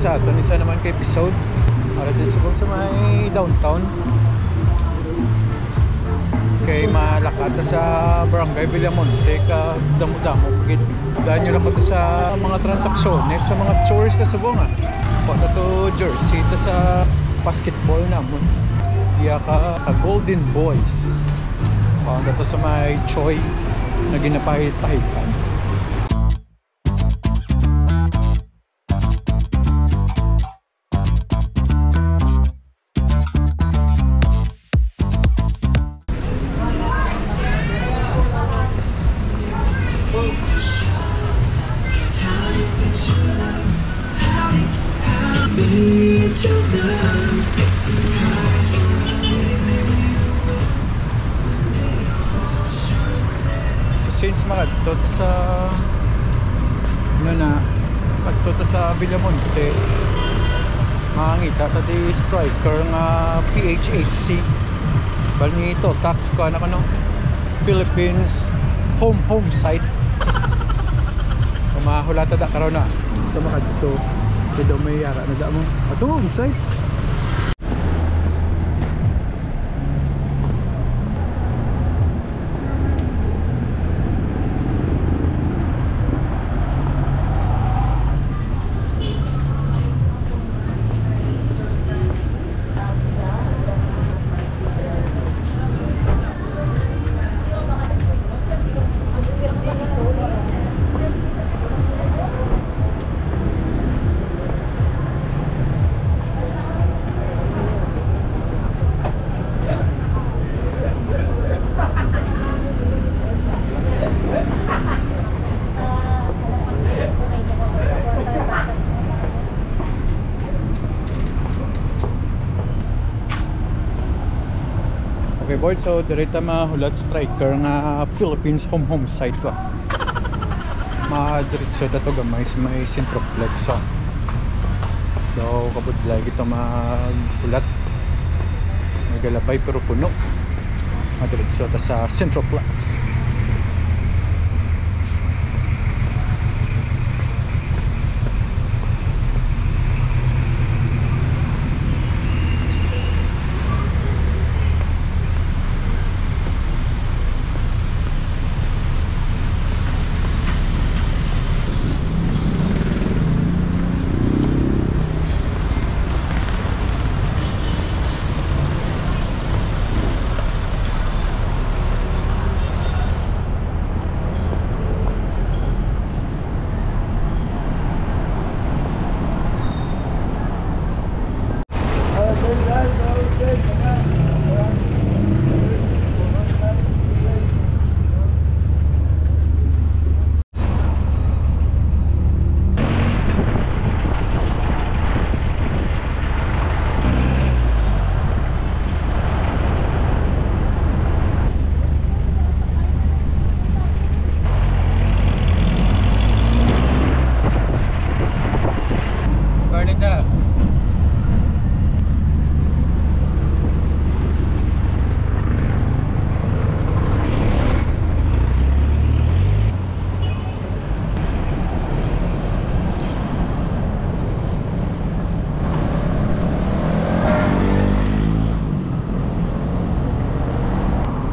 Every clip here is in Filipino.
sa aton isa naman ka episode. Para din subong sa may downtown. Kay malakata sa Barangay Villamonte ka damo-damo gid. Dahil nyo lakata sa mga transaksyones sa mga chores na subong ah. Pata to jersey ta sa basketball namon. Iya ka Golden Boys. Pata to sa may Choi na ginapahit-pahitan. Since makadto sa pagto sa Villamonte, makangita ta di striker nga PHHC bal nito tax ko ano Philippines home site. Kumahulata da karon na ito makadto dito may yara na da mo ato home site. Okay board, so direta mahulat striker nga Philippines home site ko. Madiretso ta to gamay sa may Centroplex so. Daw kabudlay gito maghulat. May galabay pero puno. Madiretso ta sa Centroplex.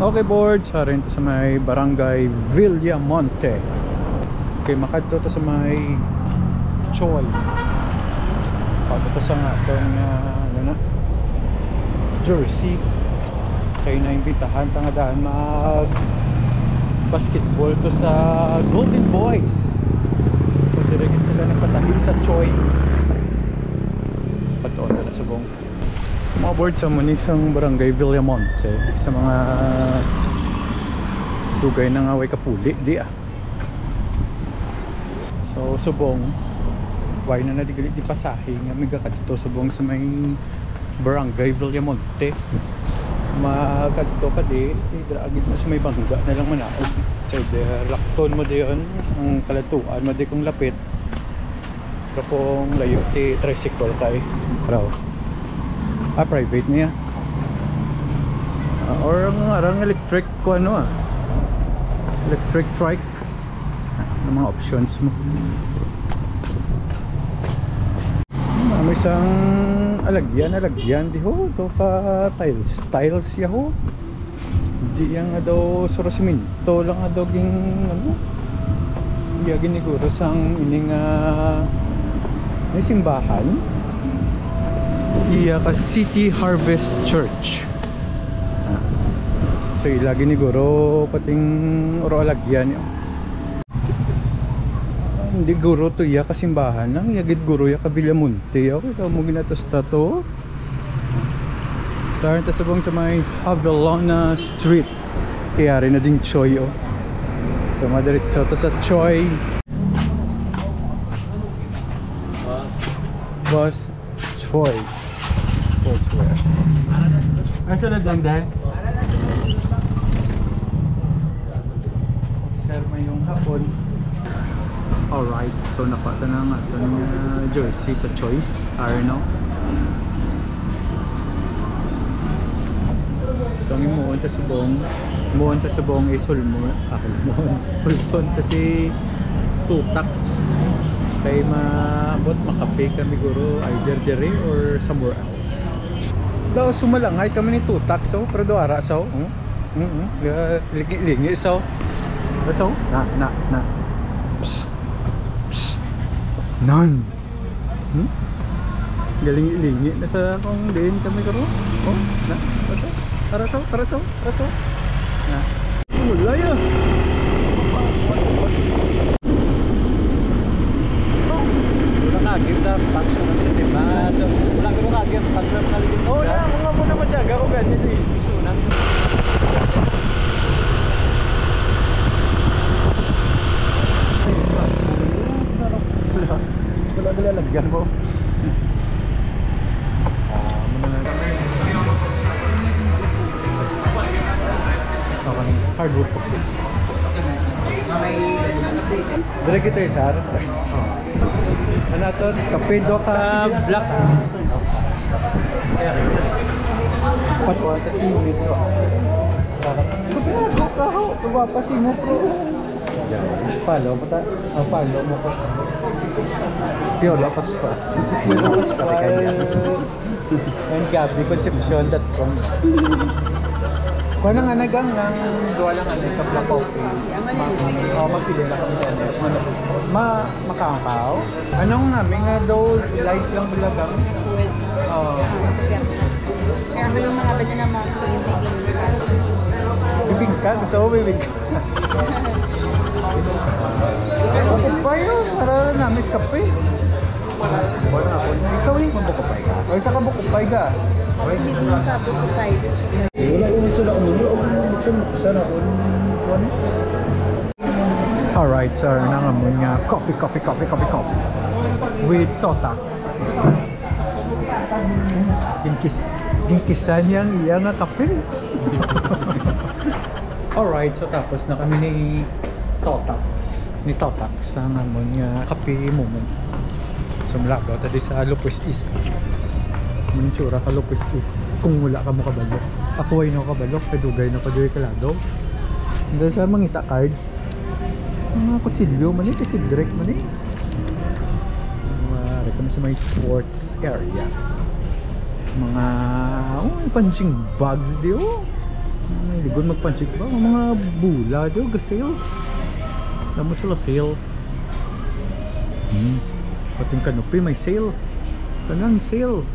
Okay board, sa rin sa may Barangay Villamonte. Okay, makadto to sa may Choi. Pagto sa nga itong jersey. Kaya naimbitahan tangadaan mag basketball to sa Golden Boys. So dirigit sila nagpatahi sa Choi. Patuon na sa bong mga board sa manisang Barangay Villamonte sa mga dugay na nga way kapuli di so subong way na nadigalit di pasahe nga magkakadto subong sa may Barangay Villamonte magkadto ka di idragit na sa may bangga na lang manaog so lakton mo di yun ang kalatuan mo di kung lapit pero kung layo ti tricycle kay raw private niya or ang electric ko electric trike ng mga options mo may isang alagyan di ho to ka tiles ya ho di yang ado suro simento lang ado ging ano iya giniguro sang ining may simbahan iya ka City Harvest Church. So ila giniguro pating oro alagyan yo. Hindi guro to iya kasimbahan lang yagid guro ya Kabilamonte ako ikaw mo ginatos ta to saan ta sabong sa may Avalona Street kaya rin na ding Choy so madiretso to sa Choy Boss Choy Sportswear asa na lang dahil sir may yung hapon. Alright, so napata na nga ito ng jersey sa Choice, Arno. So ang imuunta sa buong isul mo, pulton kasi 2 tax. Kaya maabot makape kami guro either dire or somewhere else. Daw sumalangay kami ni 2 tax pero do ara so. Lingi so. So, na. Nan. Galing-lingi na sa kung din kami karo. Oh, na. Taraso. Na. Wala ya. Wala ka kita paksyon ng temado. Wala ka mga agent paksyon ng ligid. Oh, na mga mo na matyaga ko ganyan si Isunan. Wala nilalagyan mo. Okay, hardwood po. Dala kita eh, sir. Ano ito? Kape do ka black. Patwa kasi yung miso. Kapag ka ho, tubapasi mo pro. Follow mo ta? Follow mo ko. Pio lakas pa. Lakas pa kanya. And GabbyConcepcion.com. Kung nga nagang ng duwa lang ano, kapla coffee. Magpili na kami dyan. Makakaw. Anong namin nga daw light lang bilagang? Kaya mo yung mga banya na mga bibig ka? Gusto mo bibig ka? Bukupay yun, para namis kape. Ikaw yung mabukupay ka? O isa ka bukupay ka? hindi ko sa bukupay. Wala yung isa na umuro o buksan ako. Alright sir, nangamon nga coffee with Totax. Ginkisan yang iya nga kape. Alright, so tapos na kami ni Totax ang amon nga kape moment. So malagaw tadi sa Lopez East. Manitsura ka Lopez East kung wala ka mo kabalo. Ako ay no kabalo, kadugay na padoy kalado. Dahil sa mangita cards. Mga kutsilyo man eh, kasi direct man eh. Mara kami sa may sports area. Mga punching bags di oh. Ligon magpunching ba? Mga bula di oh, gasale. Alam mo sila sale. Pating kanopi may sale. Tanang sale.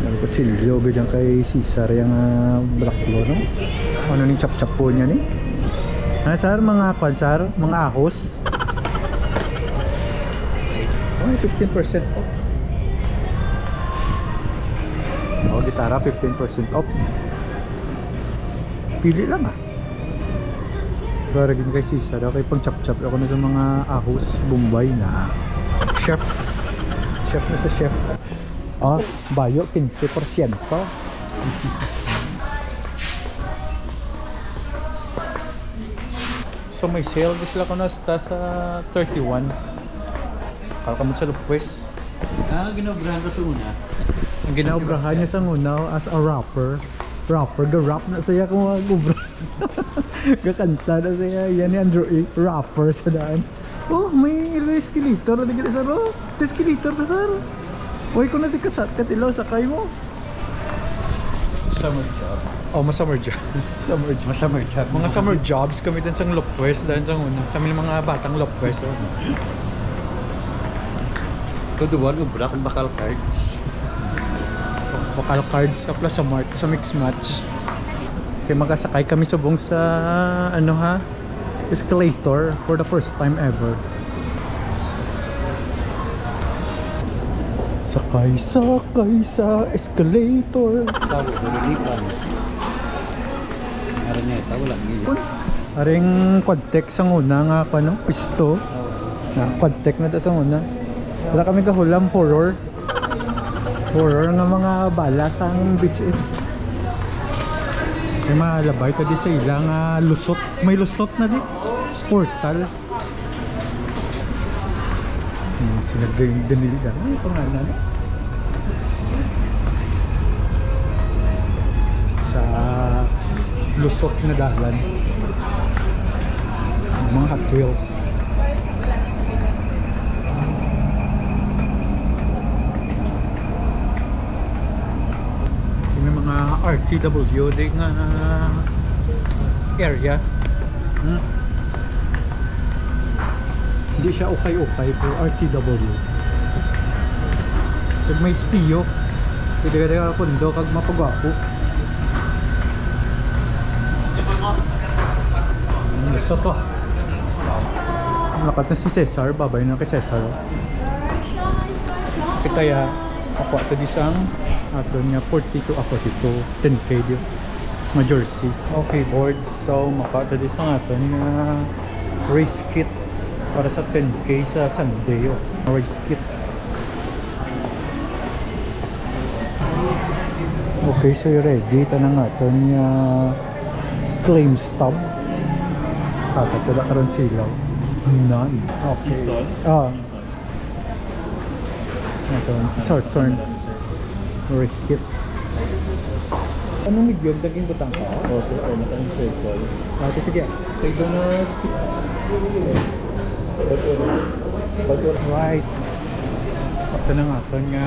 Ang kutsilyo ganyan kay Cesar yung black lo no? Ano ning chap-chap po niya ni? Ano sir? Mga kwansar? Mga ahos? Oh, 15% off. Oh, gitara 15% off. Pili lang ah. Pero rin kay Cesar, okay pang chap-chap ako na sa mga ahos Bombay na chef na sa chef. Oh, bayo 15%. So may sale din sila ko na sa 31. Kalkamot sa Lopez. Ginabrahan ka sa una. Ang ginaobrahan niya sa una as a rapper. Ga-rap na siya kung mag-ubra. Gakanta na siya. Yan ni Andrew A. Rapper sa daan. Oh, may escalator na dito sir. Oh, sa escalator na sir. Uy, kung nadikat ilaw sakay mo. Summer job. Oh, summer job. Summer job. Summer job. Mga summer jobs kami din sa Lopwest dahil sa una. Kami ng mga batang Lopwest. Oh. Tuduan, ubra kung bakal cards. Vocal cards sa Plaza Mart sa mix match. Kaya magkasakay kami subong sa ano ha, escalator for the first time ever. Sakay sa escalator. Tawag, nalilipan. Aran niya, ito, wala ngayon. Aring quadtech sa una nga pa no, pisto. Na quadtech na ta sa una. Wala kami kahulam horror. Horror nga mga bala sa beaches. May malabay ka di sa ilang lusot. May lusot na di. Portal. Sinagay yung ganiligan. Ano yung pangalan? Sa lusot na dalan. Mga Hot Wheels. May mga RTW di nga area. Hindi siya ukay-ukay pero RTW. Pag may spiyo, pwede ka kundo kag mapagwapo. Isa to. Lakat na si Cesar, babay na kay Cesar. Kaya ako ito disang ato niya 42 ako dito 10k di ma-jersey. Okay boards, so maka ito disang ato niya race kit para sa 10k sa Sunday. Race kit. Okay, so ready tanang ato niya claim stub. Tatala karon silaw. None. Okay. Ito, short turn. Race kit. Anong migyog? Daging butang ka? Oo, sir. Ay, nasa circle. Okay, sige. Take doon na. Right. Ito na nga. Ito nga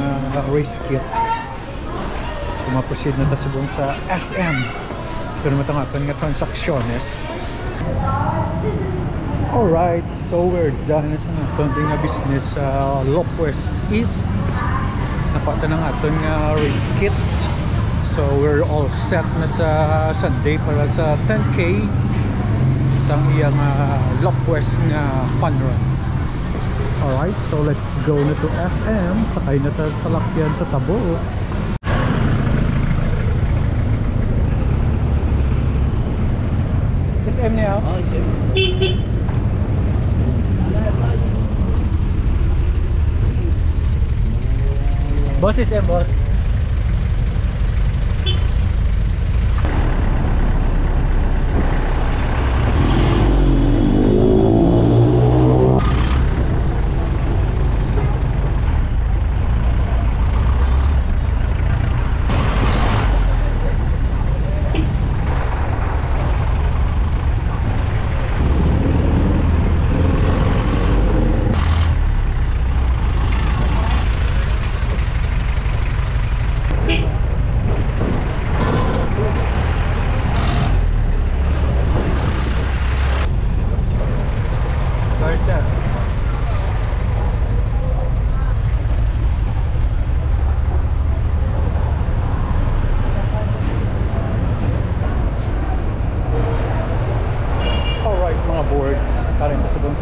race kit. So, ma-proceed na tasubong sa SM. Ito naman ito nga. Ito nga transacciones. Alright, so we're done na sa natin na business sa Lopwest East. Napata na nga ito nga race kit. So we're all set na sa Sunday para sa 10k isang iyang Lopwest nga fun run. Alright, so let's go na to SM. Sakay na tayo sa lakyan sa Tabo. SM niya? Ah, SM. Boss is boss.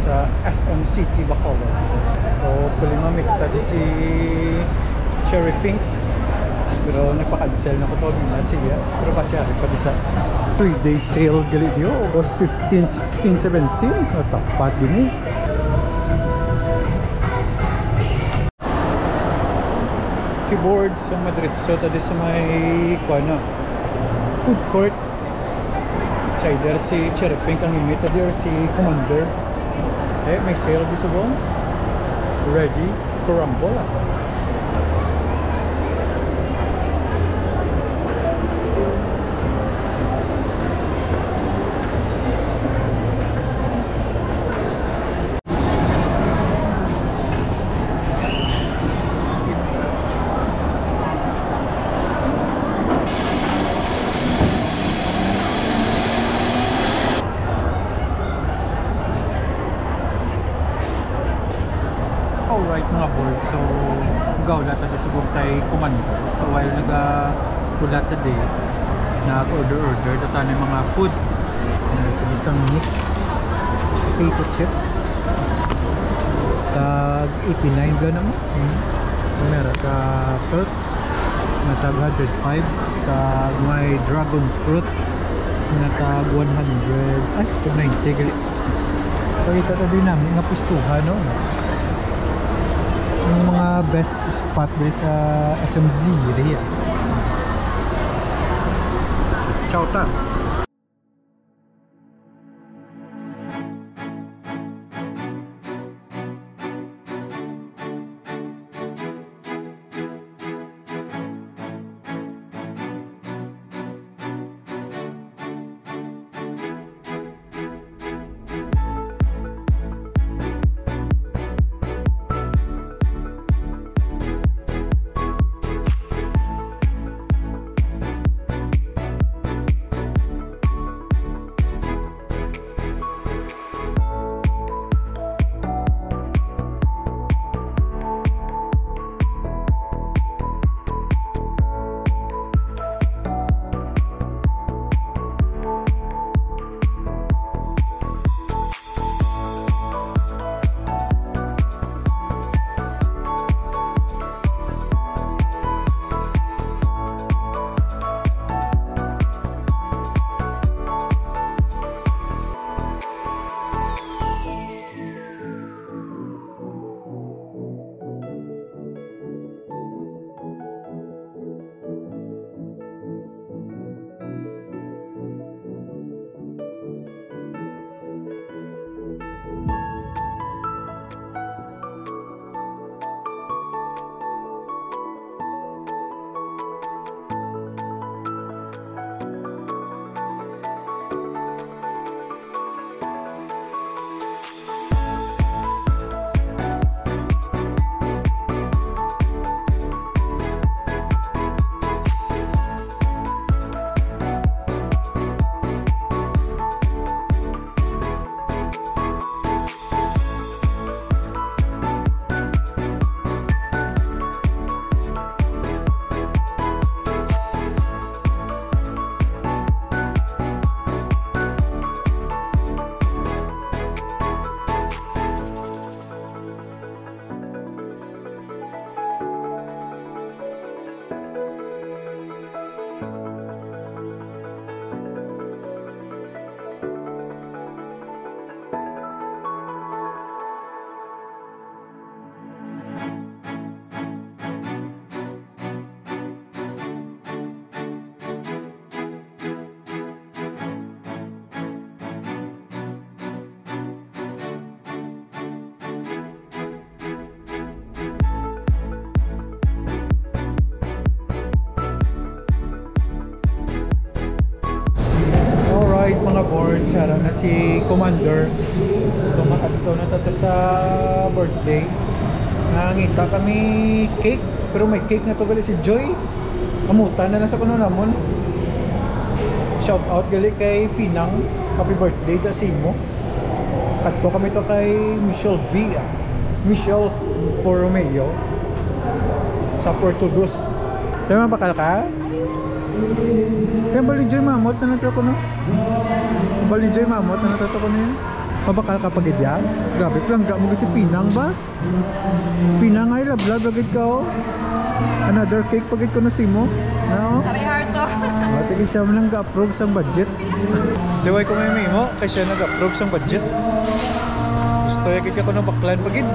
Sa SM City Bacolod. So tuloy mamikta di si Cherry Pink pero nagpa-cancel na ko to na siya pero kasi ari pa di sa 3-day sale gali dio August 15, 16, 17 tapat din keyboard sa Madrid so tadi sa may kuana food court it's either si Cherry Pink ang imita di or si Commander. Eh, may sale di sa buong. Ready to rumble. board. So, gawla tayo sa buong kay Commander. So, while nag-ulat today, nag-order ito tayo ng mga food. Isang mix, potato chips. Tag 89 gano'n mo. Meron ka Turks na tag 105. Tag may dragon fruit na tag 100. Ay, tag 90 gali. So ito din namin nga pistuhan, no? Yung mga best spot dito sa SMZ area. Ciao ta. Mga boards, harap na si Commander. So makadito na tayo sa birthday. Nangita kami cake, pero may cake na to gali si Joy. Amutan na sa kuno namon. Shout out gali kay Pinang, happy birthday da si mo. Kadto kami to kay Michelle V, Michelle Borromeo sa Portugues. Tayo bakal ka? Kaya bali Joy mamot na nato ko no. Bali Joy mamot na nato ko niya. Mabakal ka pagid yan? Grabe plangga mo si Pinang ba? Pinang ay lablag pagid ka oh. Another cake pagid ko na si mo. No? Ari harto. Mati ka siya man nag-approve sang budget. Diway ko may mo kay siya nag-approve sang budget. Gusto ya kaya ko na baklan pagid.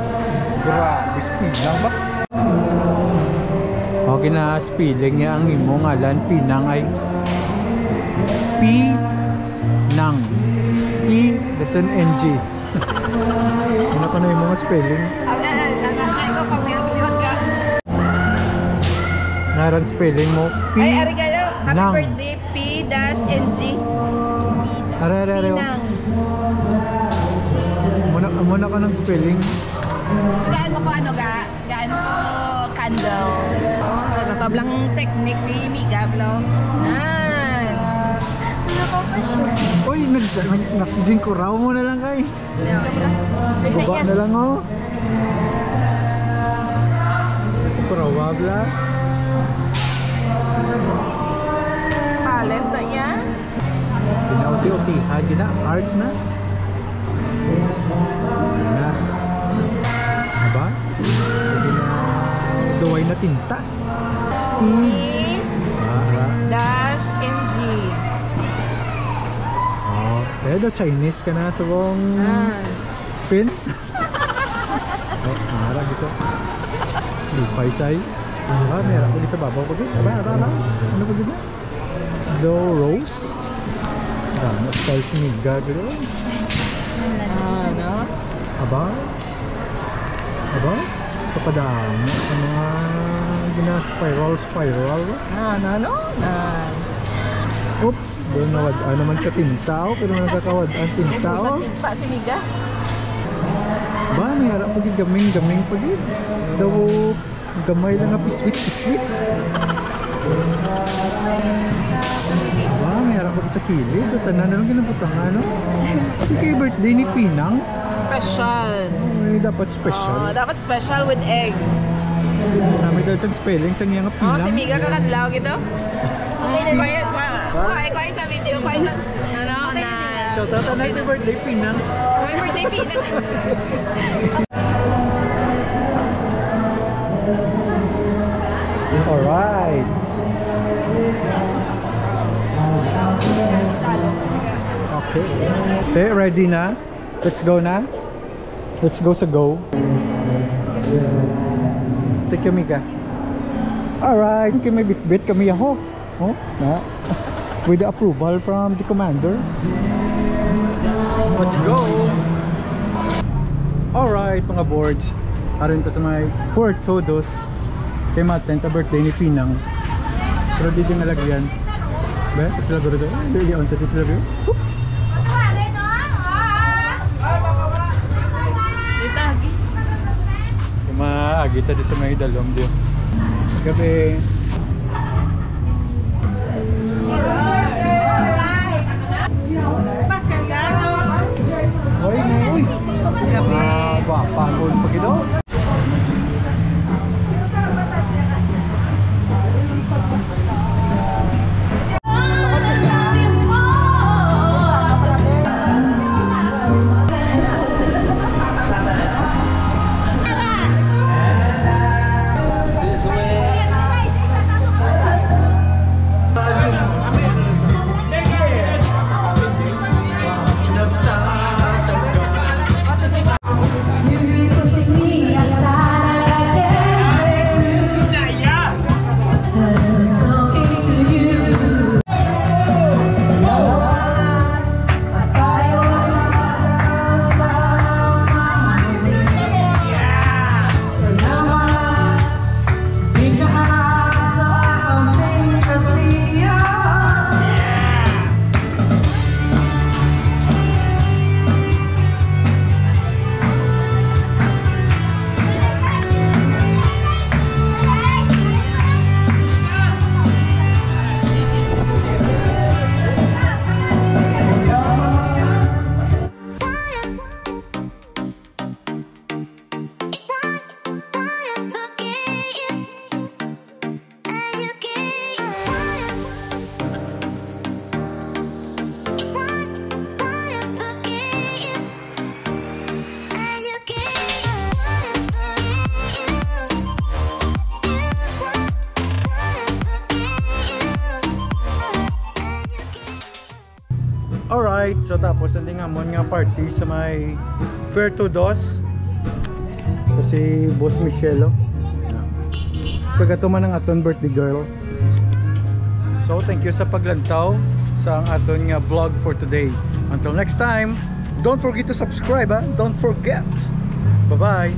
Grabe si Pinang ba? Okay na spelling niya ang imo ngalan Pinang ay P-nang P lesson NG. Ano ka na yung mga spelling? Ikaw pamilyon ka. Narang spelling mo P Ay, arigalo. Happy nang. birthday P-NG. Are. Muna ka ng spelling. So, gaan mo ko ano ga? Gaan mo candle. Natablang technique ni Miga Blo. Nan. Uy, naging kuraw mo na lang kay. Baba na lang oh. Probabla. Talent na yan. Pinauti-utihan, gina art na. Na. Aba? Pwede na gaway na tinta. E Ah. -N-G. Oh, kaya daw Chinese ka na sa buong pin. Oh, marag ito. Lipay say. Ah, meron ko dito sa babaw pag ito. Aba. Ano pag ito? Dough rose. Dami style si Miga dito. Ano? Aba? Papadamo sa mga gina-spiral ba? Ano? Oops! Doon nawad naman ka tinta o, pero nagkakawad ang tinta o. Sa tinta si Miga. Ba, may harap pag gaming pag yun. Daw gamay lang nga piswit. Ba, may harap pag sa kilid. Tanan na lang ginabutang ano. Hindi kayo birthday ni Pinang. Special. Ay, dapat special. Dapat special with egg. Namin daw siyang spelling sa niya nga Pinang. Si Miga kakadlaw gito. Kuhay sa video. Kuhay sa... Ano? Na... Shout out na happy birthday Pinang. Happy birthday, Pinang. Alright. Okay. Okay, ready na? Let's go na? Let's go sa go. Thank you, Mika. Alright, may bit-bit kami ako. Oh, na. With the approval from the commander. Let's go! Alright, mga boards. Aron to sa may Fort Todos. Kay Maten, ta birthday ni Pinang. Pero dito nga lagyan. Ba? Tapos lago rito. Hindi on tapos lago. Ditagi. Maagi tadi sa may dalom diyo. Gabi. Uy! Pagod pag ito. Alright, so tapos hindi nga mo nga party sa may Fair to Dos. Ito si Boss Michelle. Kagatuman ng aton birthday girl. So thank you sa paglantaw sa ang aton nga vlog for today. Until next time, don't forget to subscribe, don't forget. Bye-bye.